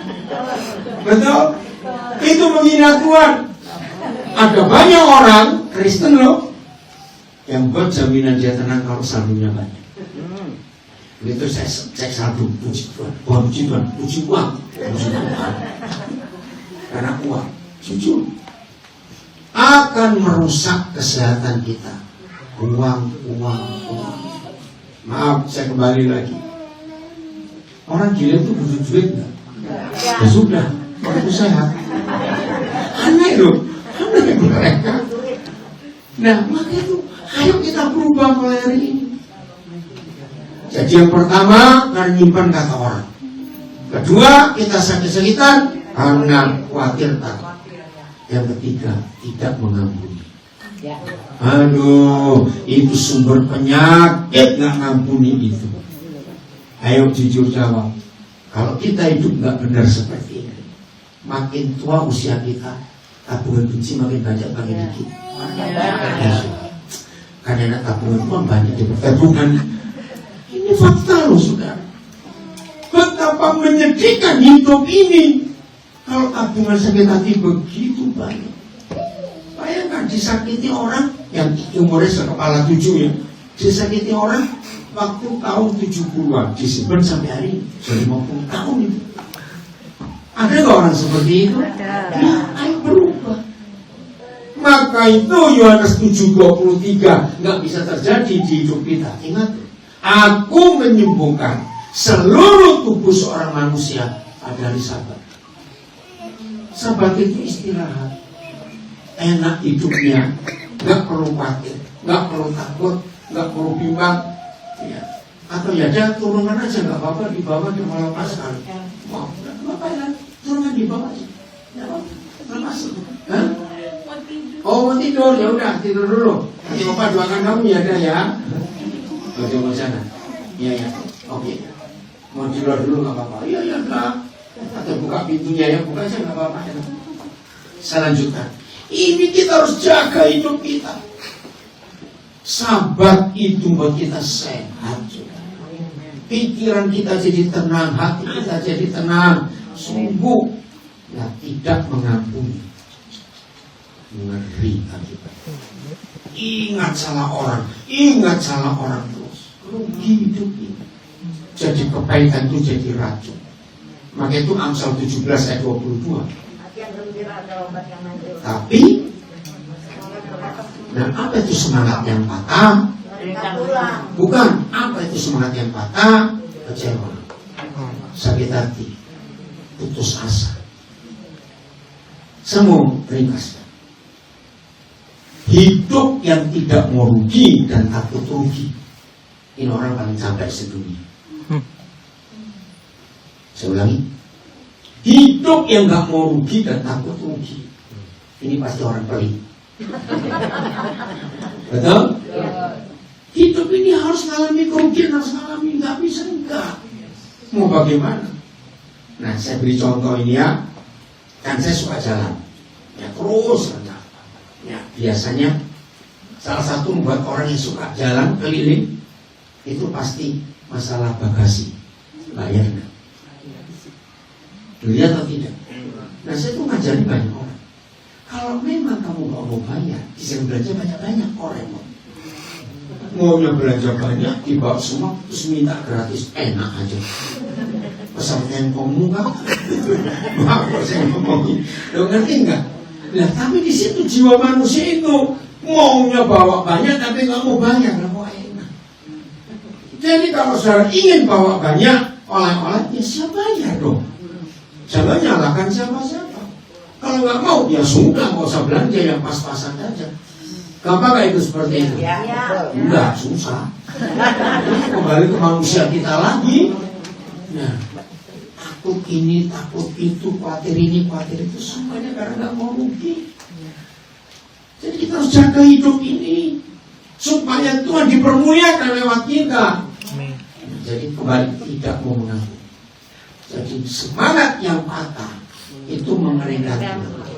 Betul? Itu menghina Tuhan. Ada banyak orang Kristen loh yang buat jaminan dia tenang kalau saldonya banyak. Begitu saya cek saldo, puji Tuhan, puji Tuhan, puji uang, puji Tuhan. Karena uang, jujur, akan merusak kesehatan kita. Uang. Maaf, saya kembali lagi. Orang gila itu butuh duit nggak? Ya sudah, orang itu sehat. Aneh loh, aneh mereka. Nah, maka itu, ayo kita berubah mulai hari ini. Jadi yang pertama, karena nyimpan kata orang. Kedua, kita sakit-sakitan karena khawatir takut. Yang ketiga, tidak mengampuni. Aduh, itu sumber penyakit, nggak ngampuni itu. Ayo jujur jawab. Kalau kita hidup nggak benar seperti ini, makin tua usia kita, tabungan benci makin banyak, makin dikit. Karena tabungan uang banyak di tabungan. Ini fakta loh saudara. Betapa menyedihkan hidup ini kalau tabungan sakit hati begitu banyak. Bayangkan disakiti orang yang umurnya sekepala 7 ya, disakiti orang waktu tahun 70-an, disimpan sampai hari ini, sudah 50 tahun itu. Ada nggak orang seperti itu? Nah, ayo berubah. Maka itu Yohanes 7:23 nggak bisa terjadi di hidup kita. Ingat, aku menyembuhkan seluruh tubuh seorang manusia pada hari Sabat. Sabat itu istirahat, enak hidupnya, nggak perlu khawatir, nggak perlu takut, nggak perlu bimbang, ya. Atau ya dia turunan aja nggak apa-apa, di bawah dia malah pasang. Mau nggak apa-apa ya, turunan di bawah aja, nggak apa-apa, masuk. Oh mau tidur, ya udah tidur dulu. Nanti bapak doakan kamu ya dah ya. Mau sana, ya, oke. Mau di luar dulu nggak apa-apa, iya enggak. Atau buka pintunya ya, buka aja nggak apa-apa. Saya lanjutkan. Ini kita harus jaga hidup kita. Sabat itu buat kita sehat. Pikiran kita jadi tenang, hati kita jadi tenang. Sungguh, ya tidak mengampuni. Ngeri akibat. Ingat salah orang terus. Rugi hidup ini. Jadi kebaikan itu jadi racun. Maka itu Amsal 17 ayat 22. Tapi, nah apa itu semangat yang patah? Bukan, apa itu semangat yang patah? Kecewa, sakit hati, putus asa. Semua ringkas. Hidup yang tidak mau rugi dan takut rugi. Ini orang paling capek sedunia. Saya ulangi, hidup yang nggak mau rugi dan takut rugi, ini pasti orang pelit. Betul? Hidup ini harus mengalami kerugian, harus mengalami, nggak bisa enggak. Mau bagaimana? Nah, saya beri contoh ini ya. Kan saya suka jalan, ya terus saja. Ya, biasanya salah satu membuat orang yang suka jalan keliling itu pasti masalah bagasi, bayar enggak? Lihat atau tidak? Nah, saya tuh ngajari banyak orang. Kalau memang kamu nggak mau bayar, bisa belanja banyak-banyak orang maunya belanja banyak, dibawa semua, terus minta gratis, enak aja. Pesantren kamu kan? Maaf saya ngomongin, lo ngerti nggak? Nah, tapi di situ jiwa manusia itu maunya bawa banyak, tapi nggak mau bayar, nggak mau enak. Jadi kalau saudara ingin bawa banyak oleh-oleh, ya siapa bayar dong? Jangan nyalakan siapa-siapa. Kalau nggak mau, ya sudah, nggak usah belanja yang pas-pasan saja. Gampang gak itu seperti itu? Ya. Enggak, susah. Kembali ke manusia kita lagi. Nah, takut ini, takut itu, khawatir ini, khawatir itu, semuanya karena gak mau rugi. Jadi kita harus jaga hidup ini supaya Tuhan dipermuliakan lewat kita. Jadi kembali tidak mau mengaku. Jadi semangat yang patah itu mengeringkan tulang.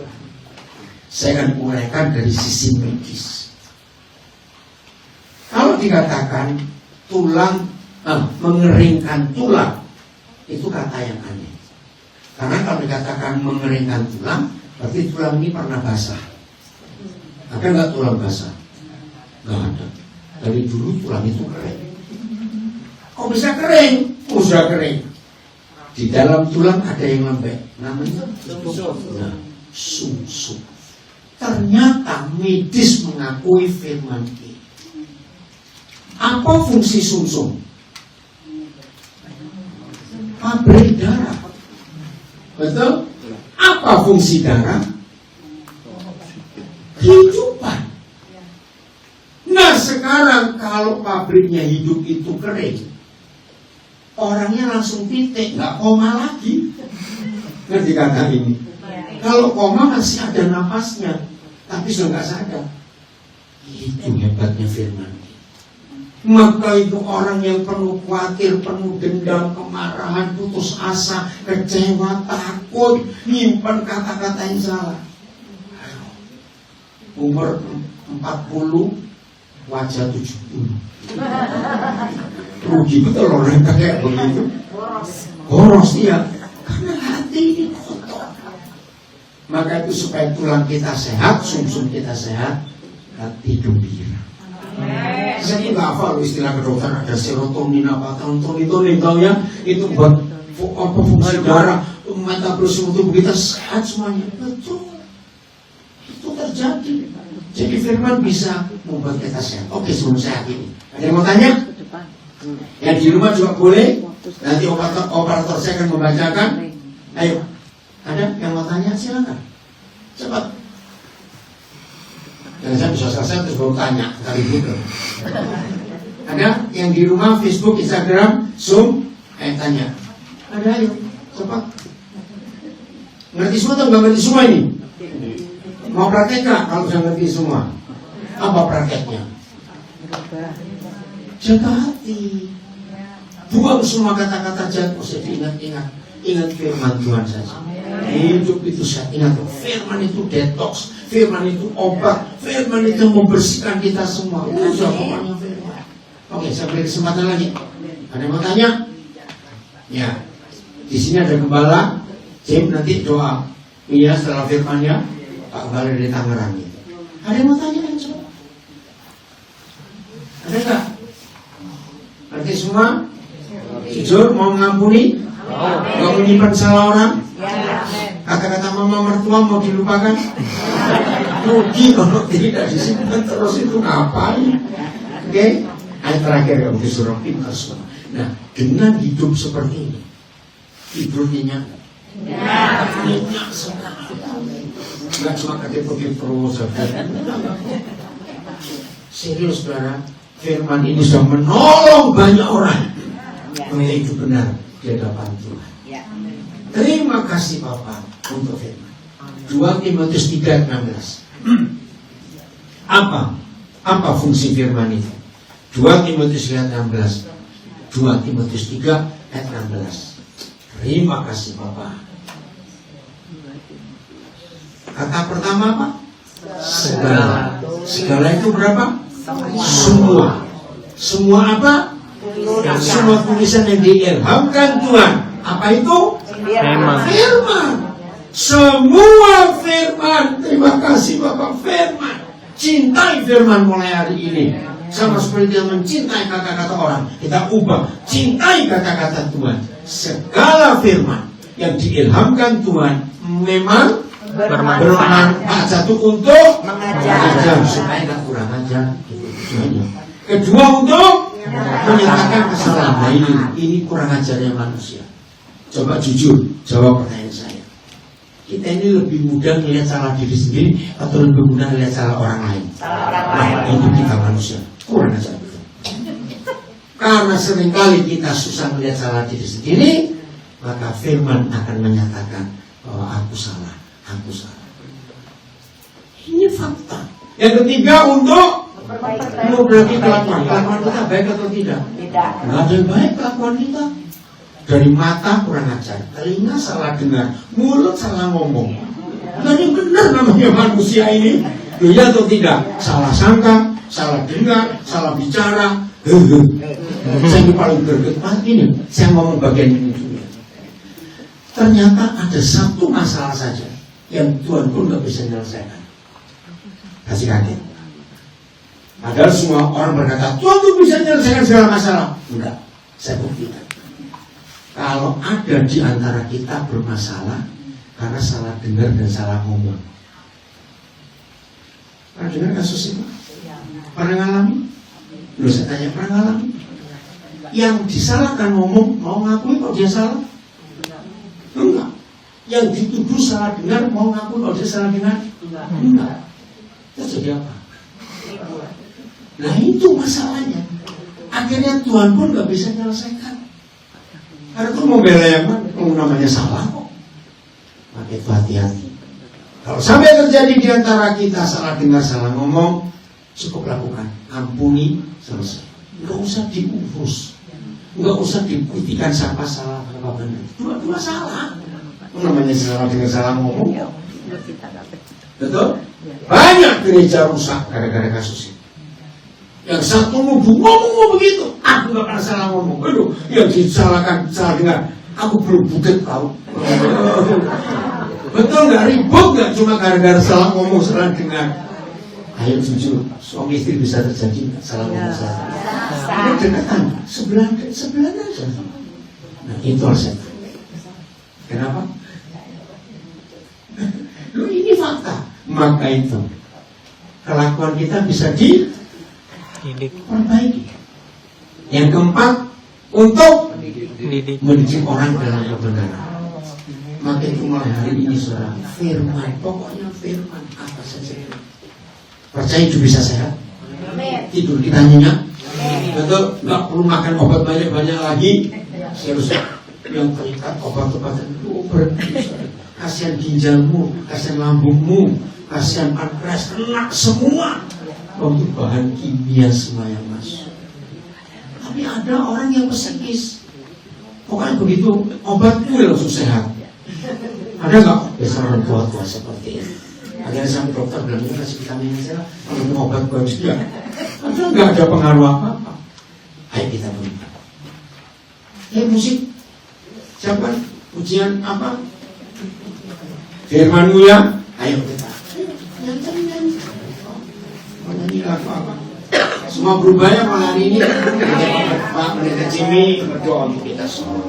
Saya akan uraikan dari sisi medis. Kalau dikatakan tulang mengeringkan tulang, itu kata yang aneh. Karena kalau dikatakan mengeringkan tulang, berarti tulang ini pernah basah. Ada nggak tulang basah? Nggak ada. Dari dulu tulang itu kering. Kok bisa kering? Sudah kering. Di dalam tulang ada yang lembek, namanya sumsum. Ternyata medis mengakui firman ini. Apa fungsi sumsum? Pabrik darah. Betul? Apa fungsi darah? Kehidupan. Nah sekarang kalau pabriknya hidup itu kering, orangnya langsung titik, nggak koma lagi. Ngerti kata ini? Kalau koma masih ada napasnya, tapi sudah nggak sadar. Itu hebatnya firman. Maka itu orang yang penuh khawatir, penuh dendam, kemarahan, putus asa, kecewa, takut, nyimpan kata-kata yang salah. Umur 40, wajah 70. Rugi betul orang kayak begitu. Boros dia, karena hati ini kotor. Maka itu supaya tulang kita sehat, sumsum kita sehat, hati gembira. Saya tuh nggak hafal istilah kedokteran, ada serotonin apa, tontonin tahu ya, itu buat apa fungsi darah, metabolisme tubuh kita sehat semuanya. Betul, itu terjadi. Jadi firman bisa membuat kita sehat. Oke, sebelum sehat ini, ada yang mau tanya? Yang di rumah juga boleh. Nanti operator saya akan membacakan. Ayo, ada yang mau tanya? Silakan, cepat. Dan saya bisa selesai terus baru tanya kali itu. Ada yang di rumah Facebook, Instagram, Zoom, tanya. Ada, ayo, cepat. Ngerti semua atau nggak ngerti semua ini? Mau praktek nggak? Kalau sudah ngerti semua, apa prakteknya? Jaga hati. Buang semua kata-kata jahat. Usah diingat-ingat. Ingat firman Tuhan saja. Hidup itu saya ingat, firman itu detox, firman itu obat, firman itu membersihkan kita semua. Udah pokoknya firman. Oke, saya beri kesempatan lagi. Ada yang mau tanya? Ya, di sini ada gembala. Jim nanti doa. Iya, setelah firmannya Pak Gembala dari Tangerang. Ada yang mau tanya? Coba. Ada nggak? Nanti semua jujur mau mengampuni, mau menyimpan salah orang. Kata-kata mama mertua mau dilupakan. Rugi kalau tidak disimpan terus, itu ngapain? Oke, ayat terakhir yang disuruh pintar semua. Nah, dengan hidup seperti ini, tidur nyenyak, nyenyak sekali. Nggak cuma ketip-ketip terus. Serius saudara, firman ini sudah menolong banyak orang. Itu benar. di hadapan Tuhan. Terima kasih Bapak untuk firman. 2 Timotius 3:16. Apa fungsi firman itu? 2 Timotius 3:16. 2 Timotius 3:16. Terima kasih Bapak. Kata pertama apa? Segala. Segala itu berapa? Semua. Semua apa? Semua tulisan yang diilhamkan Tuhan. Apa itu? Firman. Semua firman. Terima kasih Bapak, firman. Cintai firman mulai hari ini. Sama seperti yang mencintai kata-kata orang, kita ubah. Cintai kata-kata Tuhan. Segala firman yang diilhamkan Tuhan memang bermanfaat. Satu untuk mengajar supaya tidak kurang ajar. Kedua untuk menyatakan kesalahan. Nah ini kurang ajarnya manusia. Coba jujur jawab pertanyaan saya. Kita ini lebih mudah melihat salah diri sendiri atau lebih mudah melihat salah orang lain? Nah, itu kita manusia kurang ajar. Karena seringkali kita susah melihat salah diri sendiri, maka firman akan menyatakan bahwa aku salah. Ini fakta. Yang ketiga untuk memperbaiki kelakuan. Kelakuan kita baik atau tidak? Tidak. Nggak ada yang baik kelakuan kita. Dari mata kurang ajar, telinga salah dengar, mulut salah ngomong. Jadi benar namanya manusia ini. Iya atau tidak? Salah sangka, salah dengar, salah bicara. Saya ini paling greget. Ini saya ngomong bagian ini dulu. Ternyata ada satu masalah saja yang Tuhan pun nggak bisa menyelesaikan. Kasih kaget. Padahal semua orang berkata Tuhan tuh bisa menyelesaikan segala masalah. Enggak, saya buktikan. Kalau ada di antara kita bermasalah karena salah dengar dan salah ngomong. Pernah dengar kasus itu? Pernah ngalami? Loh saya tanya, pernah ngalami? Yang disalahkan ngomong mau ngakui kalau dia salah? Enggak. Yang dituduh salah dengar mau ngakui kalau dia salah dengar? Enggak. Itu jadi apa? Nah itu masalahnya. Akhirnya Tuhan pun gak bisa menyelesaikan. Karena itu mau bela yang namanya salah kok. Maka itu hati-hati. Kalau sampai terjadi di antara kita salah dengar, salah ngomong, cukup lakukan. Ampuni, selesai. Enggak usah diurus. Enggak usah dibuktikan siapa salah apa benar. Dua-dua salah. Itu namanya salah dengar, salah ngomong. Betul? Banyak gereja rusak gara-gara kasus ini. Yang satu ngomong begitu, aku gak pernah salah ngomong. Aduh, yang disalahkan salah dengar, aku belum buket tahu. Betul nggak? Ribut nggak cuma gara-gara salah ngomong, salah dengar. Ayo jujur, suami istri bisa terjadi salah ngomong, salah dengar. Ini dekatan, sebelah aja. Nah itu harusnya. Kenapa? Loh ini fakta. Maka itu kelakuan kita bisa diperbaiki. Yang keempat, untuk mendidik orang dalam kebenaran. Maka itu mulai hari ini saudara, firman, pokoknya firman apa saja. Percaya hidup bisa sehat, tidur kita nyenyak, betul, nggak perlu makan obat banyak-banyak lagi. Seharusnya yang terikat obat-obatan itu berhenti. Kasihan ginjalmu, kasihan lambungmu, kasihan pankreas, enak semua. Untuk bahan kimia semua yang masuk. Tapi ada orang yang psikis. Pokoknya begitu obatku langsung sehat. Ada nggak? Biasa orang tua seperti ini. Akhirnya sama dokter bilang ini kasih vitamin saja, minum obat bagus juga. Padahal nggak ada pengaruh apa-apa. Ayo kita berikan. Musik. Siapa? Ujian apa? Firman ya. Ayo kita. Menyanyi lagu apa? Semua berubah ya malam ini. Pak Pendeta Jimmy berdoa untuk kita semua.